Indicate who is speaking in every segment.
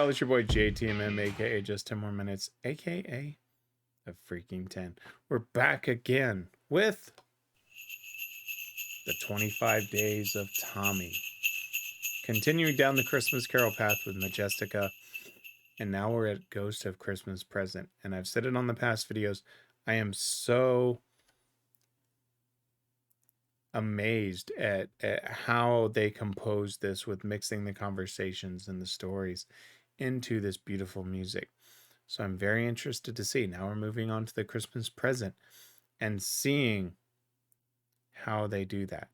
Speaker 1: y'all? It's your boy JTMM, aka JustTenMoreMinutes, aka the Freaking 10. We're back again with the 25 Days of Tommy. Continuing down the Christmas Carol path with Majestica, and now we're at Ghost of Christmas Present. And I've said it on the past videos, I am so amazed at how they composed this with mixing the conversations and the stories into this beautiful music. So I'm very interested to see. Now we're moving on to the Christmas Present and seeing how they do that.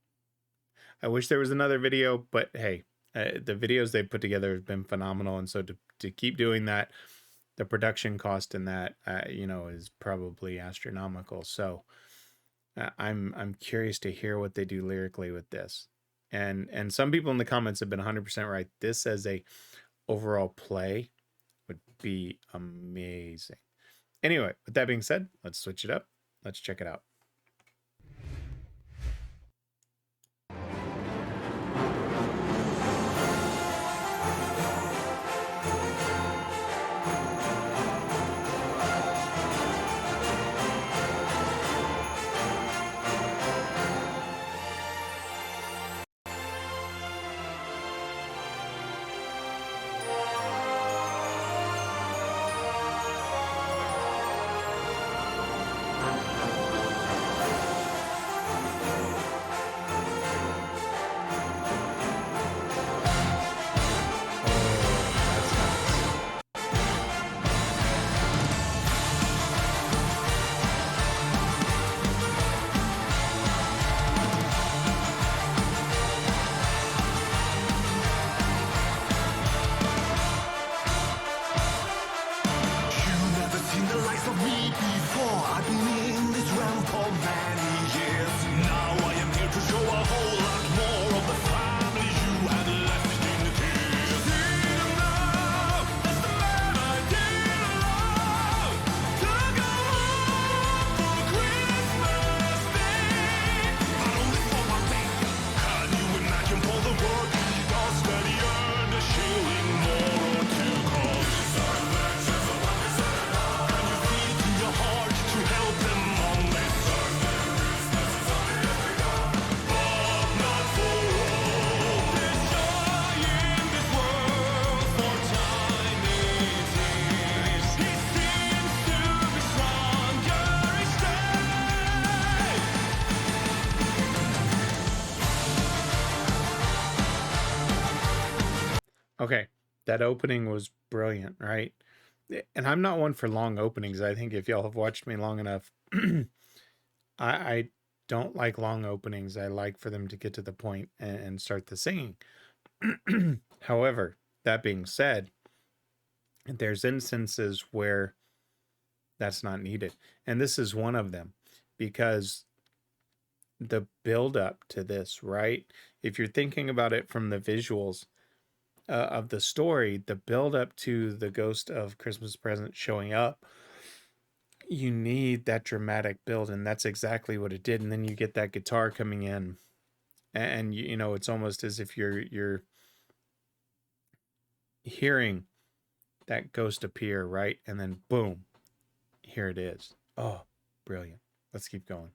Speaker 1: I wish there was another video, but hey, the videos they put together have been phenomenal. And so to keep doing that, the production cost in that, is probably astronomical. So I'm curious to hear what they do lyrically with this. And some people in the comments have been 100% right. This as a overall play would be amazing. Anyway, with that being said, let's switch it up. Let's check it out. Okay, that opening was brilliant, right? And I'm not one for long openings. I think if y'all have watched me long enough, I don't like long openings. I like for them to get to the point and start the singing. However, that being said, there's instances where that's not needed. And this is one of them, because the build up to this, right? If you're thinking about it from the visuals, of the story, the build up to the Ghost of Christmas Present showing up, you need that dramatic build, and that's exactly what it did. And then you get that guitar coming in, and it's almost as if you're hearing that ghost appear, right? And then boom, here it is. Oh, brilliant. Let's keep going.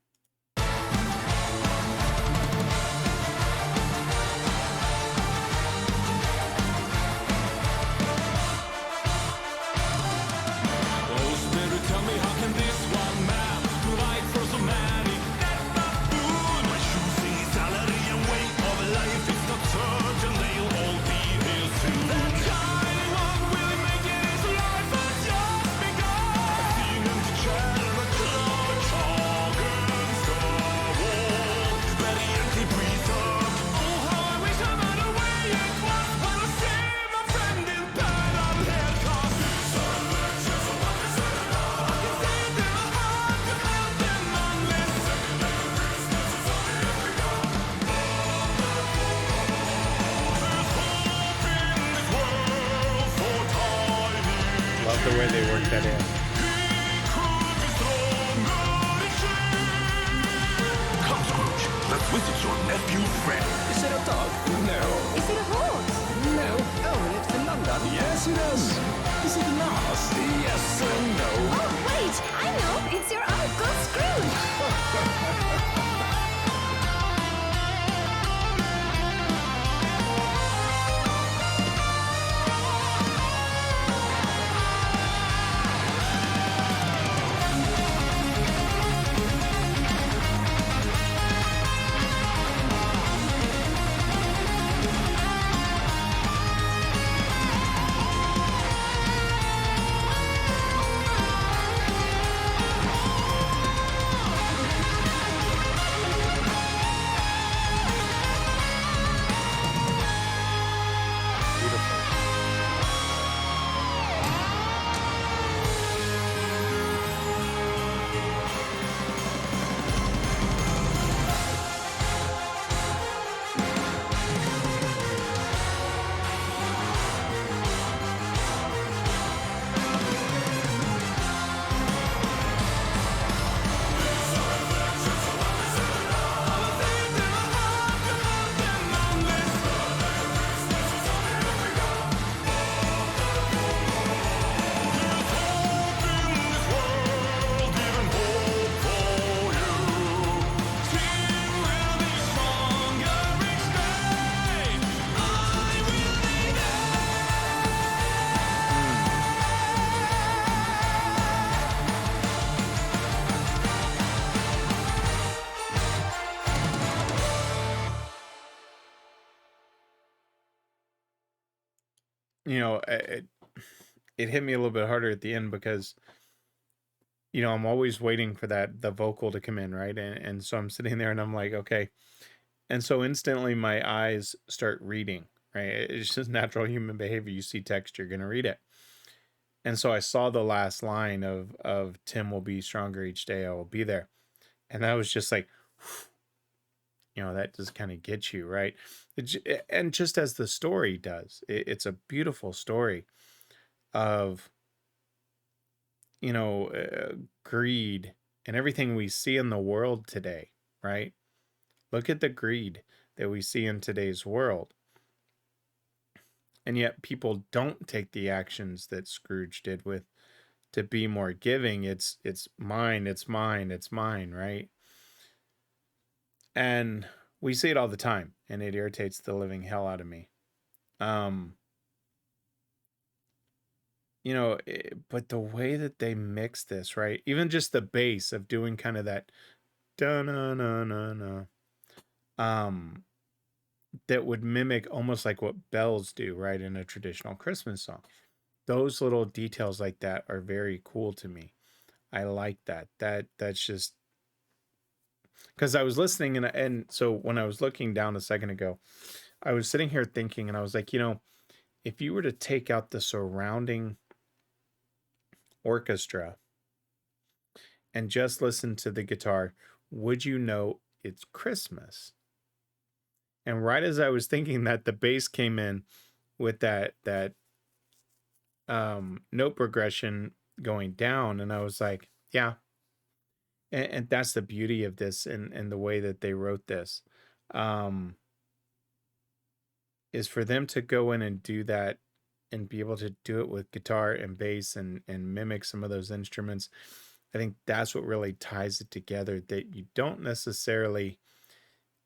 Speaker 1: The way they work that in.
Speaker 2: Come, Scrooge. Let's visit your nephew, Fred.
Speaker 3: Is it a dog? No.
Speaker 4: Is it a horse?
Speaker 3: No. Oh, it's in London.
Speaker 2: Yes, it is.
Speaker 1: you know, it hit me a little bit harder at the end because, I'm always waiting for the vocal to come in, right? And so I'm sitting there and I'm like, okay. And so instantly my eyes start reading, right? It's just natural human behavior. You see text, you're going to read it. And so I saw the last line of Tim will be stronger each day. I will be there. And that was just like, that just kind of gets you, right? And just as the story does, it's a beautiful story of, greed and everything we see in the world today, right? Look at the greed that we see in today's world. And yet people don't take the actions that Scrooge did with to be more giving. It's mine, it's mine, it's mine, right? And we see it all the time, and it irritates the living hell out of me. Um, but the way that they mix this, right? Even just the bass of doing kind of that da na na na na, that would mimic almost like what bells do, right, in a traditional Christmas song. Those little details like that are very cool to me. I like that. That's just because I was listening and so when I was looking down a second ago, I was sitting here thinking and I was like, if you were to take out the surrounding orchestra and just listen to the guitar, would you know it's Christmas? And right as I was thinking that, the bass came in with that note progression going down, and I was like, yeah. And that's the beauty of this and the way that they wrote this. Um, is for them to go in and do that and be able to do it with guitar and bass and mimic some of those instruments. I think that's what really ties it together, that you don't necessarily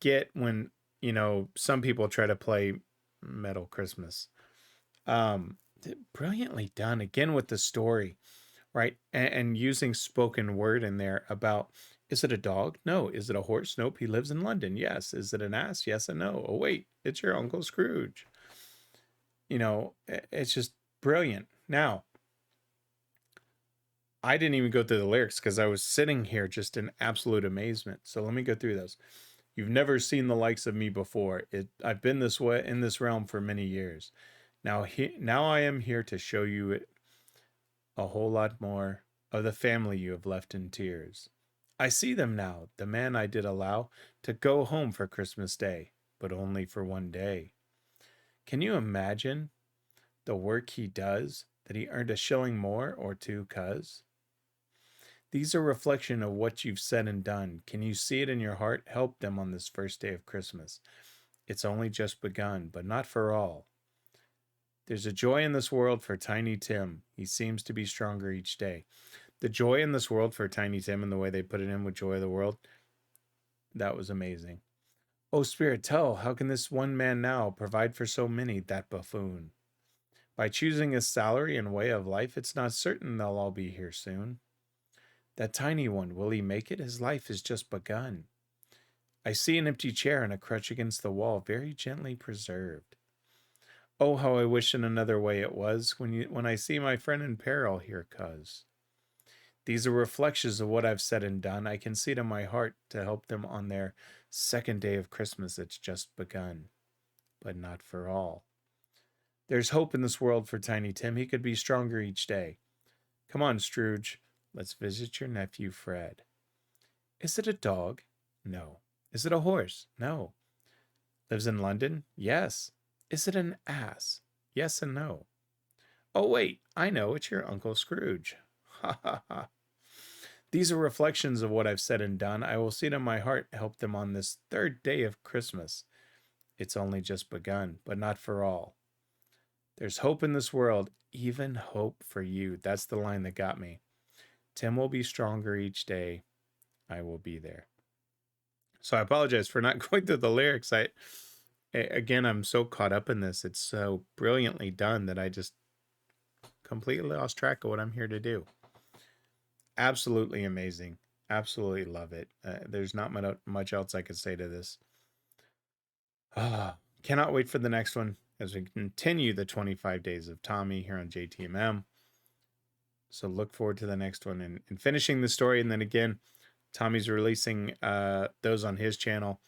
Speaker 1: get when, some people try to play metal Christmas. Brilliantly done again with the story, right? And using spoken word in there about, is it a dog? No. Is it a horse? Nope. He lives in London. Yes. Is it an ass? Yes and no. Oh, wait, it's your Uncle Scrooge. It's just brilliant. Now, I didn't even go through the lyrics because I was sitting here just in absolute amazement. So let me go through those. You've never seen the likes of me before. I've been this way in this realm for many years. Now I am here to show you it, a whole lot more of the family you have left in tears. I see them now, the man I did allow to go home for Christmas Day, but only for one day. Can you imagine the work he does, that he earned a shilling more or two, cuz? These are a reflection of what you've said and done. Can you see it in your heart? Help them on this first day of Christmas. It's only just begun, but not for all. There's a joy in this world for Tiny Tim. He seems to be stronger each day. The joy in this world for Tiny Tim and the way they put it in with Joy of the World, that was amazing. Oh, Spirit, tell, how can this one man now provide for so many, that buffoon? By choosing his salary and way of life, it's not certain they'll all be here soon. That tiny one, will he make it? His life is just begun. I see an empty chair and a crutch against the wall, very gently preserved. Oh, how I wish in another way it was, when I see my friend in peril here, cuz. These are reflections of what I've said and done. I can see it in my heart to help them on their second day of Christmas that's just begun, but not for all. There's hope in this world for Tiny Tim. He could be stronger each day. Come on, Scrooge. Let's visit your nephew, Fred. Is it a dog? No. Is it a horse? No. Lives in London? Yes. Is it an ass? Yes and no. Oh, wait, I know, it's your Uncle Scrooge. Ha ha ha. These are reflections of what I've said and done. I will see it in my heart, help them on this third day of Christmas. It's only just begun, but not for all. There's hope in this world, even hope for you. That's the line that got me. Tim will be stronger each day. I will be there. So I apologize for not going through the lyrics. Again, I'm so caught up in this. It's so brilliantly done that I just completely lost track of what I'm here to do. Absolutely amazing. Absolutely love it. There's not much else I could say to this. Cannot wait for the next one. as we continue the 25 days of Tommy here on JTMM. So look forward to the next one and finishing the story. And then again, Tommy's releasing those on his channel.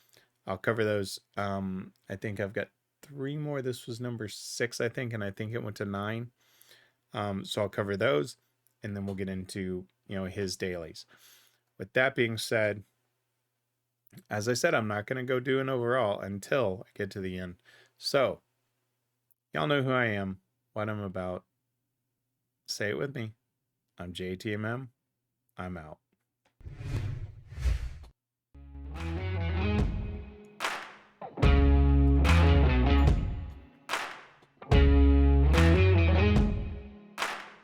Speaker 1: I'll cover those. I think I've got 3 more. This was number 6, I think, and I think it went to 9. So I'll cover those, and then we'll get into, his dailies. With that being said, as I said, I'm not going to go do an overall until I get to the end. So, y'all know who I am, what I'm about. Say it with me. I'm JTMM. I'm out.